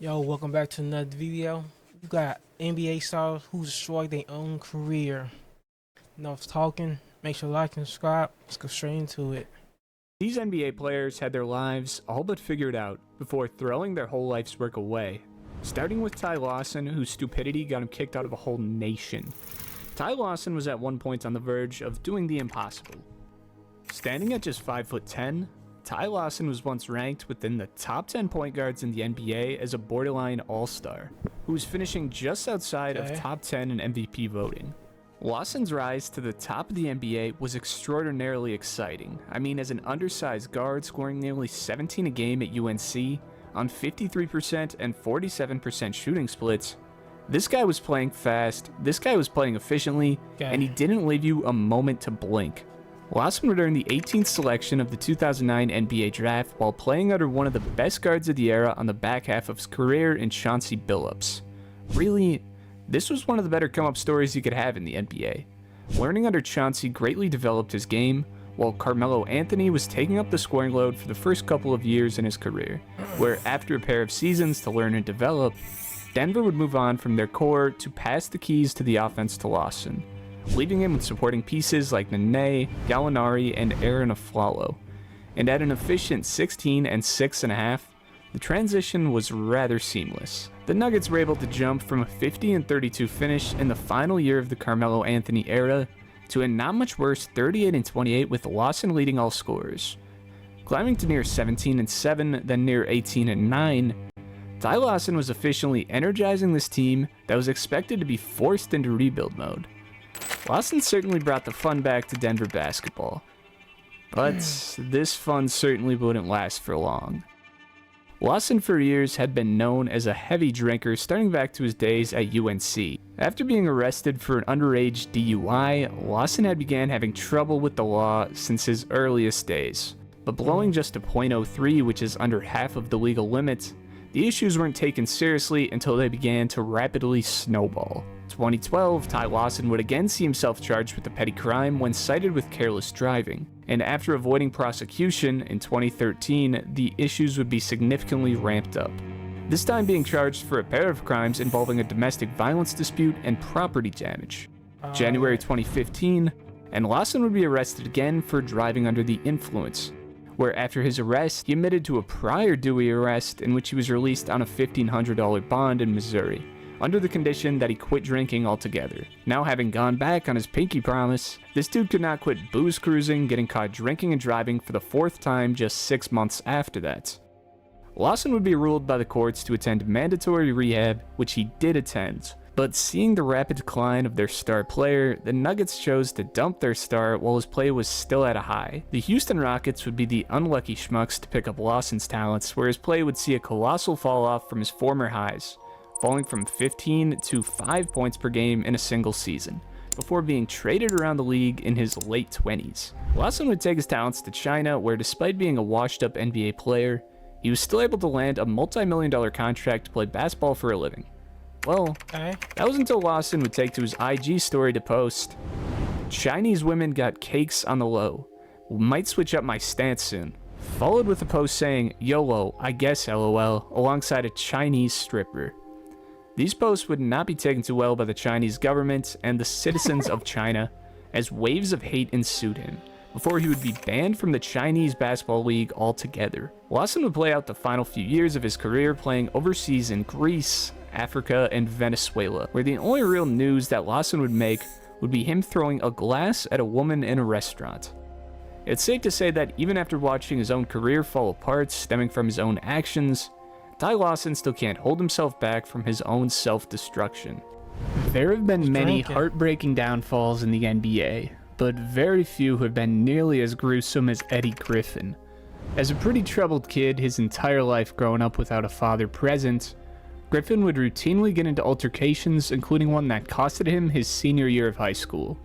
Yo, welcome back to another video. We got NBA stars who destroyed their own career. Enough talking. Make sure to like and subscribe. Let's go straight into it. These NBA players had their lives all but figured out before throwing their whole life's work away. Starting with Ty Lawson, whose stupidity got him kicked out of a whole nation. Ty Lawson was at one point on the verge of doing the impossible. Standing at just 5'10", Ty Lawson was once ranked within the top 10 point guards in the NBA as a borderline all-star, who was finishing just outside of top 10 in MVP voting. Lawson's rise to the top of the NBA was extraordinarily exciting. I mean, as an undersized guard scoring nearly 17 a game at UNC on 53% and 47% shooting splits, this guy was playing fast, this guy was playing efficiently, and he didn't leave you a moment to blink. Lawson would earn the 18th selection of the 2009 NBA Draft while playing under one of the best guards of the era on the back half of his career in Chauncey Billups. Really, this was one of the better come-up stories you could have in the NBA. Learning under Chauncey greatly developed his game, while Carmelo Anthony was taking up the scoring load for the first couple of years in his career, where after a pair of seasons to learn and develop, Denver would move on from their core to pass the keys to the offense to Lawson, leaving him with supporting pieces like Nene, Gallinari, and Aaron Aflalo. And at an efficient 16 and 6.5, the transition was rather seamless. The Nuggets were able to jump from a 50 and 32 finish in the final year of the Carmelo Anthony era to a not much worse 38 and 28 with Lawson leading all scorers. Climbing to near 17 and 7, then near 18 and 9, Ty Lawson was efficiently energizing this team that was expected to be forced into rebuild mode. Lawson certainly brought the fun back to Denver basketball, but this fun certainly wouldn't last for long. Lawson for years had been known as a heavy drinker starting back to his days at UNC. After being arrested for an underage DUI, Lawson had began having trouble with the law since his earliest days. But blowing just a .03, which is under half of the legal limit, the issues weren't taken seriously until they began to rapidly snowball. 2012, Ty Lawson would again see himself charged with a petty crime when cited with careless driving, and after avoiding prosecution in 2013, the issues would be significantly ramped up. This time being charged for a pair of crimes involving a domestic violence dispute and property damage. January 2015, and Lawson would be arrested again for driving under the influence, where after his arrest, he admitted to a prior Dewey arrest in which he was released on a $1,500 bond in Missouri, under the condition that he quit drinking altogether. Now having gone back on his pinky promise, this dude could not quit booze cruising, getting caught drinking and driving for the 4th time just 6 months after that. Lawson would be ruled by the courts to attend mandatory rehab, which he did attend. But seeing the rapid decline of their star player, the Nuggets chose to dump their star while his play was still at a high. The Houston Rockets would be the unlucky schmucks to pick up Lawson's talents, where his play would see a colossal fall off from his former highs, falling from 15 to 5 points per game in a single season, before being traded around the league in his late 20s. Lawson would take his talents to China, where despite being a washed-up NBA player, he was still able to land a multi-million-dollar contract to play basketball for a living. Well, that was until Lawson would take to his IG story to post, "Chinese women got cakes on the low. Might switch up my stance soon." Followed with a post saying, "YOLO, I guess LOL," alongside a Chinese stripper. These posts would not be taken too well by the Chinese government and the citizens of China, as waves of hate ensued him, before he would be banned from the Chinese Basketball League altogether. Lawson would play out the final few years of his career playing overseas in Greece, Africa, and Venezuela, where the only real news that Lawson would make would be him throwing a glass at a woman in a restaurant. It's safe to say that even after watching his own career fall apart stemming from his own actions, Ty Lawson still can't hold himself back from his own self-destruction. There have been many heartbreaking downfalls in the NBA, but very few have been nearly as gruesome as Eddie Griffin. As a pretty troubled kid his entire life growing up without a father present, Griffin would routinely get into altercations, including one that costed him his senior year of high school.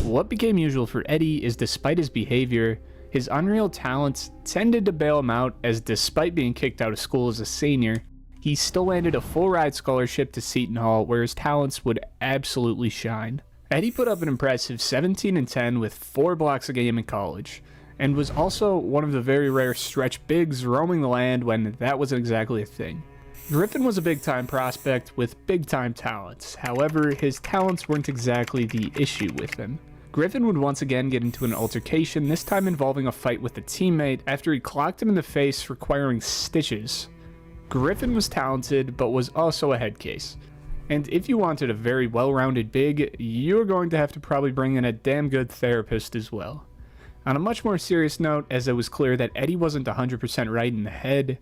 What became usual for Eddie is, despite his behavior, his unreal talents tended to bail him out, as despite being kicked out of school as a senior, he still landed a full-ride scholarship to Seton Hall, where his talents would absolutely shine. Eddie put up an impressive 17 and 10 with 4 blocks a game in college, and was also one of the very rare stretch bigs roaming the land when that wasn't exactly a thing. Griffin was a big-time prospect with big-time talents. However, his talents weren't exactly the issue with him. Griffin would once again get into an altercation, this time involving a fight with a teammate after he clocked him in the face, requiring stitches. Griffin was talented, but was also a head case. And if you wanted a very well-rounded big, you were going to have to probably bring in a damn good therapist as well. On a much more serious note, as it was clear that Eddie wasn't 100% right in the head,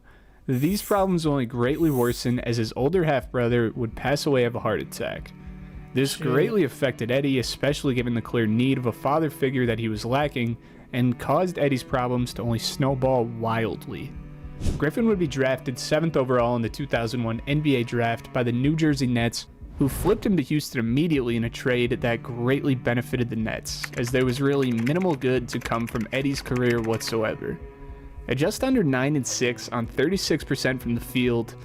these problems only greatly worsened as his older half-brother would pass away of a heart attack. This greatly affected Eddie, especially given the clear need of a father figure that he was lacking, and caused Eddie's problems to only snowball wildly. Griffin would be drafted 7th overall in the 2001 NBA draft by the New Jersey Nets, who flipped him to Houston immediately in a trade that greatly benefited the Nets, as there was really minimal good to come from Eddie's career whatsoever. At just under 9-6 on 36% from the field,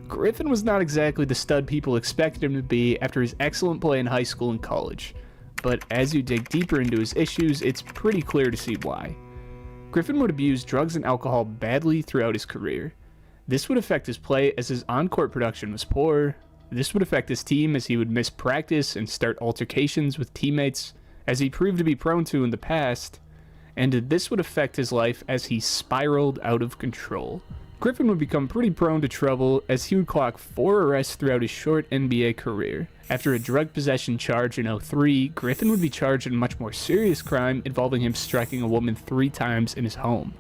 Griffin was not exactly the stud people expected him to be after his excellent play in high school and college, but as you dig deeper into his issues, it's pretty clear to see why. Griffin would abuse drugs and alcohol badly throughout his career. This would affect his play as his on-court production was poor. This would affect his team as he would miss practice and start altercations with teammates, as he proved to be prone to in the past. And this would affect his life as he spiraled out of control. Griffin would become pretty prone to trouble as he would clock 4 arrests throughout his short NBA career. After a drug possession charge in 2003, Griffin would be charged in a much more serious crime involving him striking a woman 3 times in his home.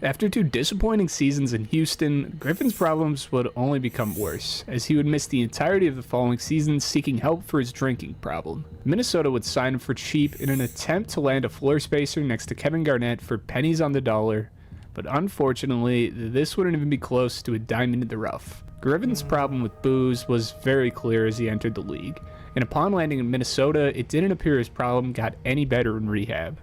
After 2 disappointing seasons in Houston, Griffin's problems would only become worse, as he would miss the entirety of the following season seeking help for his drinking problem. Minnesota would sign him for cheap in an attempt to land a floor spacer next to Kevin Garnett for pennies on the dollar, but unfortunately, this wouldn't even be close to a diamond in the rough. Griffin's problem with booze was very clear as he entered the league, and upon landing in Minnesota, it didn't appear his problem got any better in rehab.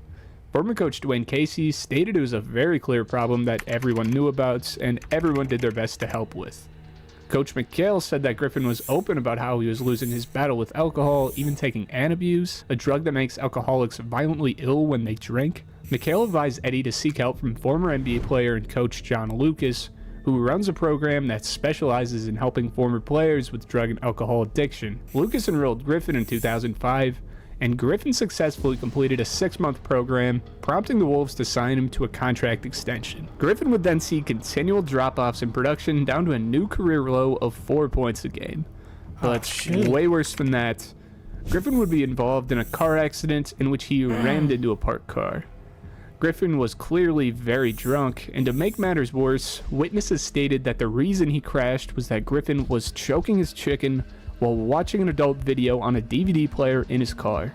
Former coach Dwayne Casey stated it was a very clear problem that everyone knew about and everyone did their best to help with. Coach McHale said that Griffin was open about how he was losing his battle with alcohol, even taking Antabuse, a drug that makes alcoholics violently ill when they drink. McHale advised Eddie to seek help from former NBA player and coach John Lucas, who runs a program that specializes in helping former players with drug and alcohol addiction. Lucas enrolled Griffin in 2005, and Griffin successfully completed a 6-month program, prompting the Wolves to sign him to a contract extension. Griffin would then see continual drop-offs in production down to a new career low of 4 points a game. But way worse than that, Griffin would be involved in a car accident in which he rammed into a parked car. Griffin was clearly very drunk, and to make matters worse, witnesses stated that the reason he crashed was that Griffin was choking his chicken while watching an adult video on a DVD player in his car.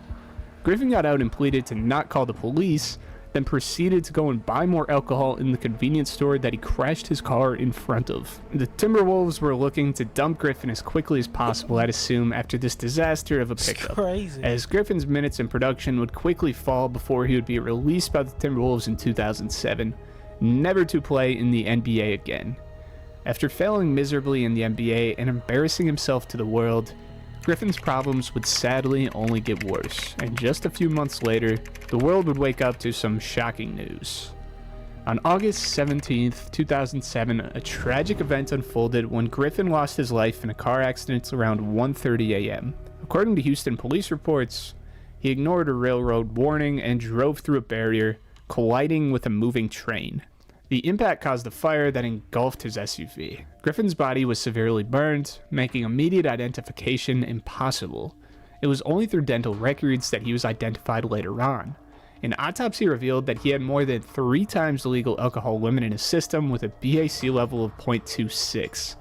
Griffin got out and pleaded to not call the police, then proceeded to go and buy more alcohol in the convenience store that he crashed his car in front of. The Timberwolves were looking to dump Griffin as quickly as possible, I'd assume, after this disaster of a pickup, as Griffin's minutes in production would quickly fall before he would be released by the Timberwolves in 2007, never to play in the NBA again. After failing miserably in the NBA and embarrassing himself to the world, Griffin's problems would sadly only get worse, and just a few months later, the world would wake up to some shocking news. On August 17, 2007, a tragic event unfolded when Griffin lost his life in a car accident around 1:30 a.m. According to Houston police reports, he ignored a railroad warning and drove through a barrier, colliding with a moving train. The impact caused a fire that engulfed his SUV. Griffin's body was severely burned, making immediate identification impossible. It was only through dental records that he was identified later on. An autopsy revealed that he had more than 3 times the legal alcohol limit in his system with a BAC level of 0.26.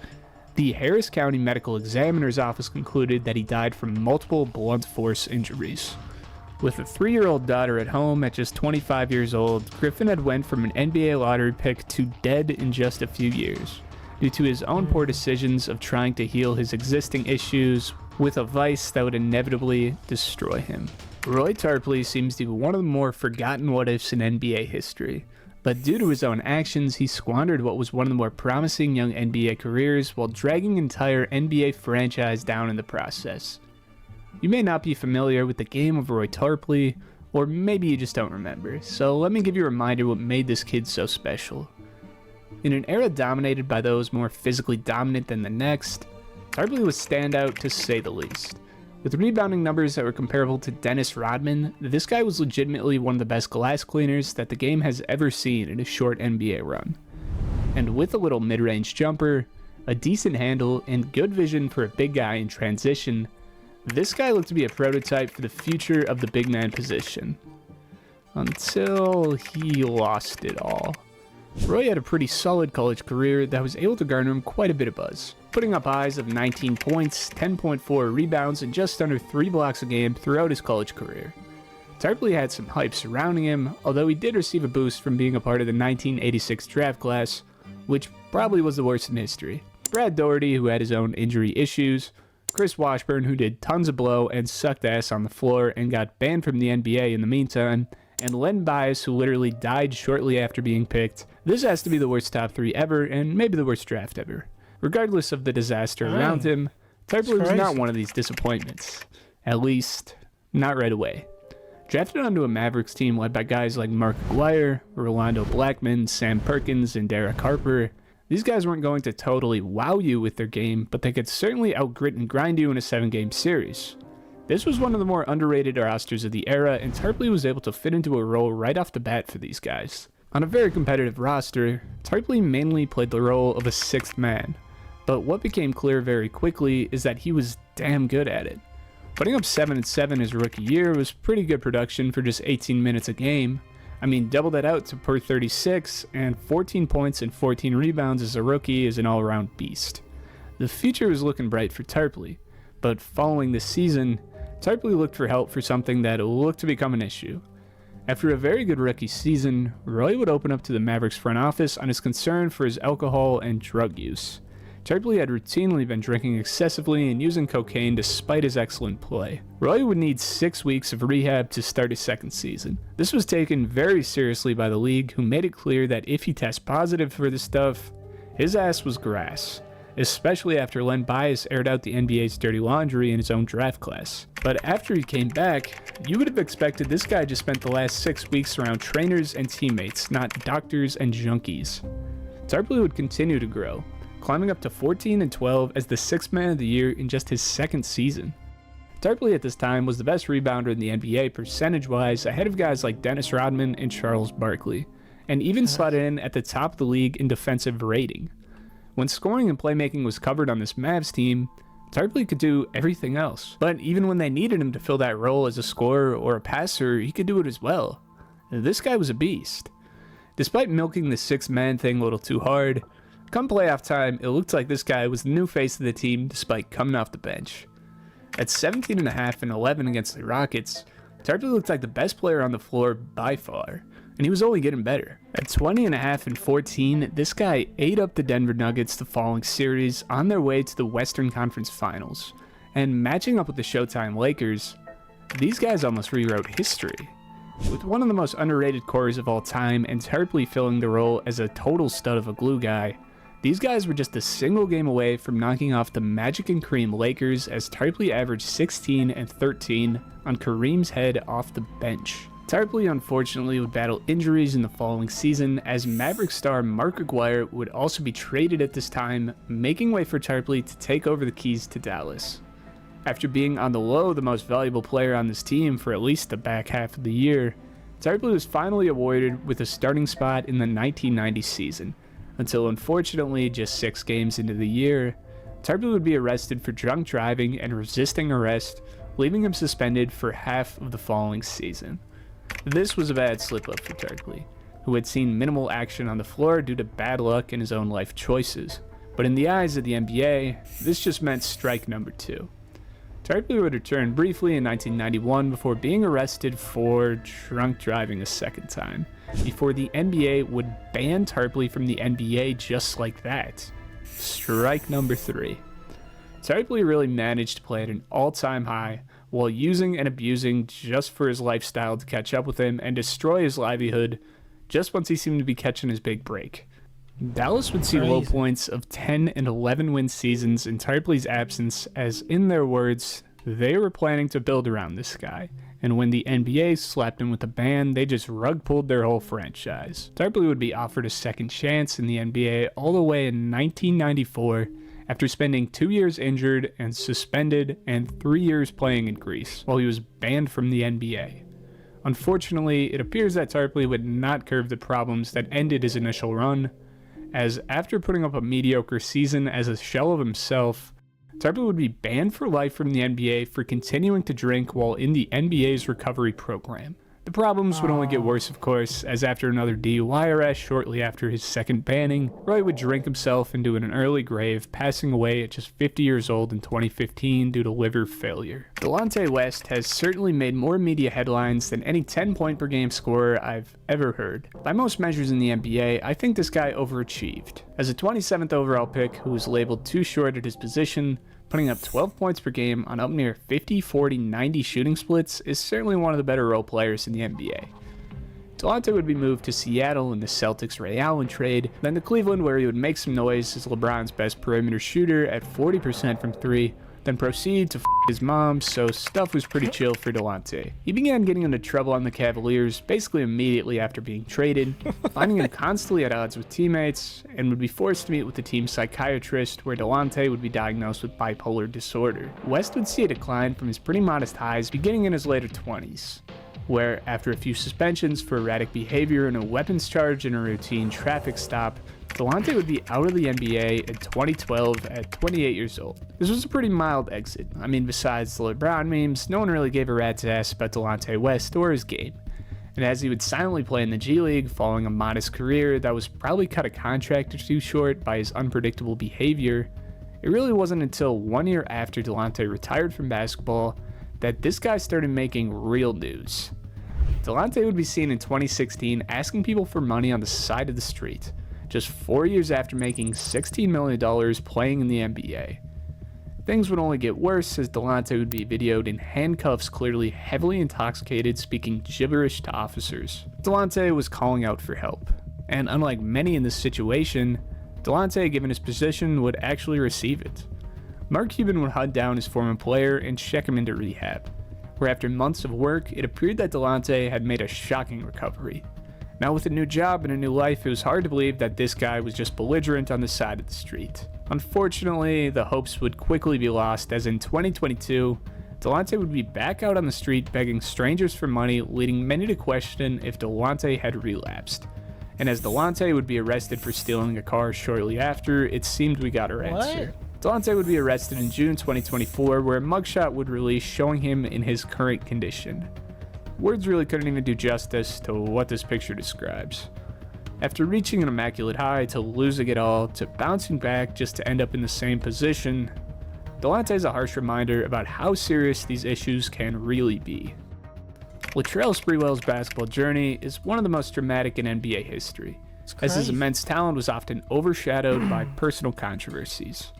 The Harris County Medical Examiner's Office concluded that he died from multiple blunt force injuries. With a 3-year-old daughter at home at just 25 years old, Griffin had went from an NBA lottery pick to dead in just a few years, due to his own poor decisions of trying to heal his existing issues with a vice that would inevitably destroy him. Roy Tarpley seems to be one of the more forgotten what-ifs in NBA history, but due to his own actions, he squandered what was one of the more promising young NBA careers while dragging an entire NBA franchise down in the process. You may not be familiar with the game of Roy Tarpley, or maybe you just don't remember, so let me give you a reminder what made this kid so special. In an era dominated by those more physically dominant than the next, Tarpley was standout to say the least. With rebounding numbers that were comparable to Dennis Rodman, this guy was legitimately one of the best glass cleaners that the game has ever seen in a short NBA run. And with a little mid-range jumper, a decent handle, and good vision for a big guy in transition, this guy looked to be a prototype for the future of the big man position. Until he lost it all. Roy had a pretty solid college career that was able to garner him quite a bit of buzz, putting up highs of 19 points, 10.4 rebounds, and just under 3 blocks a game throughout his college career. Tarpley had some hype surrounding him, although he did receive a boost from being a part of the 1986 draft class, which probably was the worst in history. Brad Daugherty, who had his own injury issues, Chris Washburn, who did tons of blow and sucked ass on the floor and got banned from the NBA in the meantime, and Len Bias, who literally died shortly after being picked. This has to be the worst top 3 ever, and maybe the worst draft ever. Regardless of the disaster around him, Tarpley was not one of these disappointments. At least, not right away. Drafted onto a Mavericks team led by guys like Mark Aguirre, Rolando Blackman, Sam Perkins, and Derek Harper, these guys weren't going to totally wow you with their game, but they could certainly outgrit and grind you in a 7-game series. This was one of the more underrated rosters of the era, and Tarpley was able to fit into a role right off the bat for these guys. On a very competitive roster, Tarpley mainly played the role of a 6th man, but what became clear very quickly is that he was damn good at it. Putting up 7 and 7 his rookie year was pretty good production for just 18 minutes a game. I mean, double that out to per 36, and 14 points and 14 rebounds as a rookie is an all-around beast. The future was looking bright for Tarpley, but following this season, Tarpley looked for help for something that looked to become an issue. After a very good rookie season, Roy would open up to the Mavericks front office on his concern for his alcohol and drug use. Tarpley had routinely been drinking excessively and using cocaine despite his excellent play. Roy would need 6 weeks of rehab to start his second season. This was taken very seriously by the league, who made it clear that if he tests positive for this stuff, his ass was grass. Especially after Len Bias aired out the NBA's dirty laundry in his own draft class. But after he came back, you would have expected this guy just spent the last 6 weeks around trainers and teammates, not doctors and junkies. Tarpley would continue to grow, climbing up to 14 and 12 as the 6th man of the year in just his second season. Tarpley at this time was the best rebounder in the NBA percentage-wise, ahead of guys like Dennis Rodman and Charles Barkley, and even slotted in at the top of the league in defensive rating. When scoring and playmaking was covered on this Mavs team, Tarpley could do everything else. But even when they needed him to fill that role as a scorer or a passer, he could do it as well. This guy was a beast. Despite milking the 6th man thing a little too hard, come playoff time, it looked like this guy was the new face of the team despite coming off the bench. At 17.5 and 11 against the Rockets, Tarpley looked like the best player on the floor by far, and he was only getting better. At 20.5 and 14, this guy ate up the Denver Nuggets the following series on their way to the Western Conference Finals, and matching up with the Showtime Lakers, these guys almost rewrote history. With one of the most underrated cores of all time and Tarpley filling the role as a total stud of a glue guy, these guys were just a single game away from knocking off the Magic and Kareem Lakers as Tarpley averaged 16 and 13 on Kareem's head off the bench. Tarpley unfortunately would battle injuries in the following season, as Maverick star Mark Aguirre would also be traded at this time, making way for Tarpley to take over the keys to Dallas. After being on the low the most valuable player on this team for at least the back half of the year, Tarpley was finally awarded with a starting spot in the 1990 season, until unfortunately just 6 games into the year, Tarpley would be arrested for drunk driving and resisting arrest, leaving him suspended for half of the following season. This was a bad slip-up for Tarpley, who had seen minimal action on the floor due to bad luck and his own life choices. But in the eyes of the NBA, this just meant strike number 2. Tarpley would return briefly in 1991 before being arrested for drunk driving a second time, before the NBA would ban Tarpley from the NBA just like that. Strike number 3. Tarpley really managed to play at an all-time high, while using and abusing just for his lifestyle to catch up with him and destroy his livelihood just once he seemed to be catching his big break. Dallas would see low points of 10 and 11 win seasons in Tarpley's absence, as in their words, they were planning to build around this guy, And when the NBA slapped him with a ban, they just rug pulled their whole franchise. Tarpley would be offered a second chance in the NBA all the way in 1994 after spending 2 years injured and suspended and 3 years playing in Greece while he was banned from the NBA. Unfortunately, it appears that Tarpley would not curb the problems that ended his initial run, as after putting up a mediocre season as a shell of himself, Tarpley would be banned for life from the NBA for continuing to drink while in the NBA's recovery program. The problems would only get worse, of course, as after another DUI arrest shortly after his second banning, Roy would drink himself into an early grave, passing away at just 50 years old in 2015 due to liver failure. Delonte West has certainly made more media headlines than any 10-point per game scorer I've ever heard. By most measures in the NBA, I think this guy overachieved. As a 27th overall pick who was labeled too short at his position, putting up 12 points per game on up near 50, 40, 90 shooting splits is certainly one of the better role players in the NBA. Delonte would be moved to Seattle in the Celtics Ray Allen trade, then to Cleveland where he would make some noise as LeBron's best perimeter shooter at 40% from 3, then proceed to his mom, so stuff was pretty chill for Delonte. He began getting into trouble on the Cavaliers basically immediately after being traded, finding him constantly at odds with teammates, and would be forced to meet with the team's psychiatrist where Delonte would be diagnosed with bipolar disorder. West would see a decline from his pretty modest highs beginning in his later 20s, where after a few suspensions for erratic behavior and a weapons charge in a routine traffic stop, Delonte would be out of the NBA in 2012 at 28 years old. This was a pretty mild exit. I mean, besides the LeBron memes, no one really gave a rat's ass about Delonte West or his game. And as he would silently play in the G League following a modest career that was probably cut a contract or two short by his unpredictable behavior, it really wasn't until 1 year after Delonte retired from basketball that this guy started making real news. Delonte would be seen in 2016 asking people for money on the side of the street, just 4 years after making $16 million playing in the NBA. Things would only get worse as Delonte would be videoed in handcuffs, clearly heavily intoxicated, speaking gibberish to officers. Delonte was calling out for help, and unlike many in this situation, Delonte, given his position, would actually receive it. Mark Cuban would hunt down his former player and check him into rehab, where after months of work, it appeared that Delonte had made a shocking recovery. Now with a new job and a new life, it was hard to believe that this guy was just belligerent on the side of the street. Unfortunately, the hopes would quickly be lost as in 2022, Delonte would be back out on the street begging strangers for money, leading many to question if Delonte had relapsed. And as Delonte would be arrested for stealing a car shortly after, it seemed we got our answer. Delonte would be arrested in June 2024, where a mugshot would release showing him in his current condition. Words really couldn't even do justice to what this picture describes. After reaching an immaculate high, to losing it all, to bouncing back just to end up in the same position, Delonte is a harsh reminder about how serious these issues can really be. Latrell Sprewell's basketball journey is one of the most dramatic in NBA history, as his immense talent was often overshadowed by personal controversies.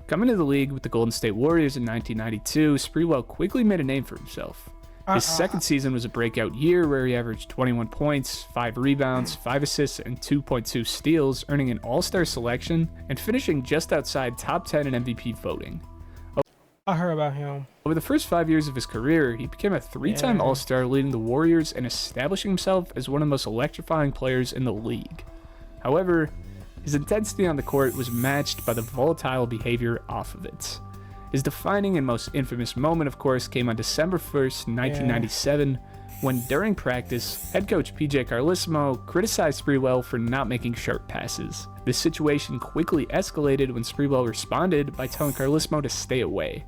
Coming to the league with the Golden State Warriors in 1992, Sprewell quickly made a name for himself. His second season was a breakout year where he averaged 21 points, 5 rebounds, 5 assists, and 2.2 steals, earning an All-Star selection and finishing just outside top 10 in MVP voting. I heard about him. Over the first 5 years of his career, he became a 3-time All-Star, leading the Warriors and establishing himself as one of the most electrifying players in the league. However, his intensity on the court was matched by the volatile behavior off of it. His defining and most infamous moment, of course, came on December 1st, 1997, when during practice, head coach PJ Carlesimo criticized Sprewell for not making sharp passes. This situation quickly escalated when Sprewell responded by telling Carlesimo to stay away.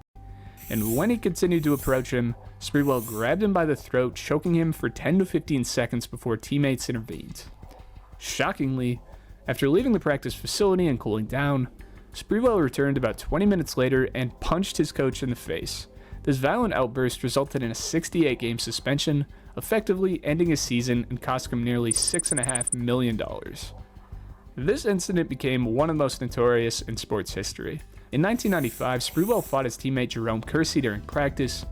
And when he continued to approach him, Sprewell grabbed him by the throat, choking him for 10 to 15 seconds before teammates intervened. Shockingly, after leaving the practice facility and cooling down, Sprewell returned about 20 minutes later and punched his coach in the face. This violent outburst resulted in a 68-game suspension, effectively ending his season and costing him nearly $6.5 million. This incident became one of the most notorious in sports history. In 1995, Sprewell fought his teammate Jerome Kersey during practice,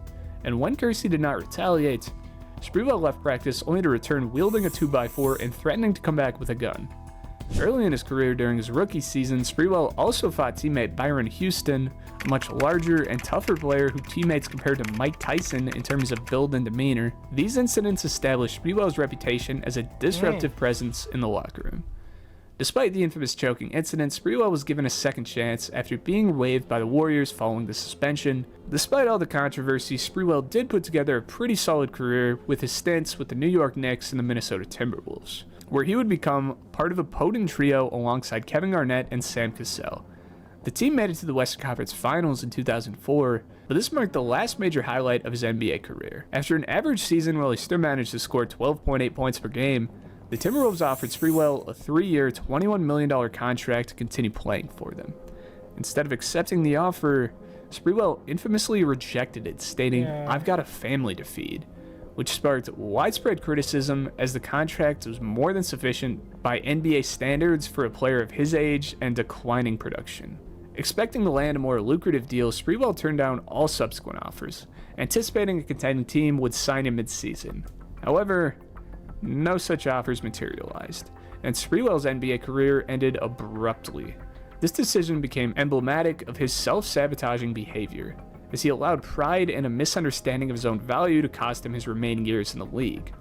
and when Kersey did not retaliate, Sprewell left practice only to return wielding a 2x4 and threatening to come back with a gun. Early in his career during his rookie season, Sprewell also fought teammate Byron Houston, a much larger and tougher player who teammates compared to Mike Tyson in terms of build and demeanor, these incidents established Sprewell's reputation as a disruptive presence in the locker room. Despite the infamous choking incident, Sprewell was given a second chance after being waived by the Warriors following the suspension. Despite all the controversy, Sprewell did put together a pretty solid career with his stints with the New York Knicks and the Minnesota Timberwolves, where he would become part of a potent trio alongside Kevin Garnett and Sam Cassell. The team made it to the Western Conference Finals in 2004, but this marked the last major highlight of his NBA career. After an average season where he still managed to score 12.8 points per game, the Timberwolves offered Sprewell a 3-year, $21 million contract to continue playing for them. Instead of accepting the offer, Sprewell infamously rejected it, stating, "I've got a family to feed," which sparked widespread criticism as the contract was more than sufficient by NBA standards for a player of his age and declining production. Expecting to land a more lucrative deal, Sprewell turned down all subsequent offers, anticipating a contending team would sign him mid-season. However, no such offers materialized, and Sprewell's NBA career ended abruptly. This decision became emblematic of his self-sabotaging behavior, as he allowed pride and a misunderstanding of his own value to cost him his remaining years in the league.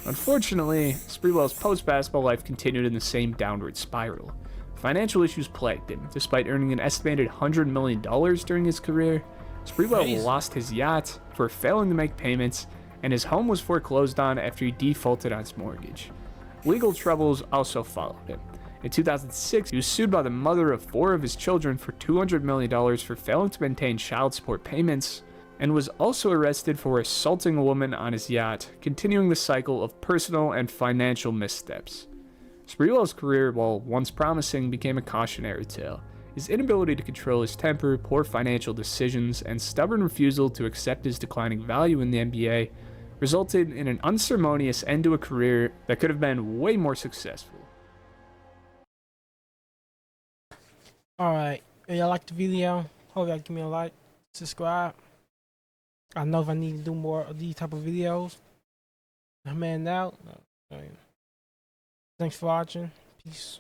Unfortunately, Sprewell's post-basketball life continued in the same downward spiral. Financial issues plagued him. Despite earning an estimated $100 million during his career, Sprewell lost his yacht for failing to make payments, and his home was foreclosed on after he defaulted on his mortgage. Legal troubles also followed him. In 2006, he was sued by the mother of 4 of his children for $200 million for failing to maintain child support payments, and was also arrested for assaulting a woman on his yacht, continuing the cycle of personal and financial missteps. Sprewell's career, while once promising, became a cautionary tale. His inability to control his temper, poor financial decisions, and stubborn refusal to accept his declining value in the NBA resulted in an unceremonious end to a career that could have been way more successful. Alright, if y'all like the video, hope y'all give me a like, subscribe. I know if I need to do more of these type of videos. I'm heading out. Thanks for watching. Peace.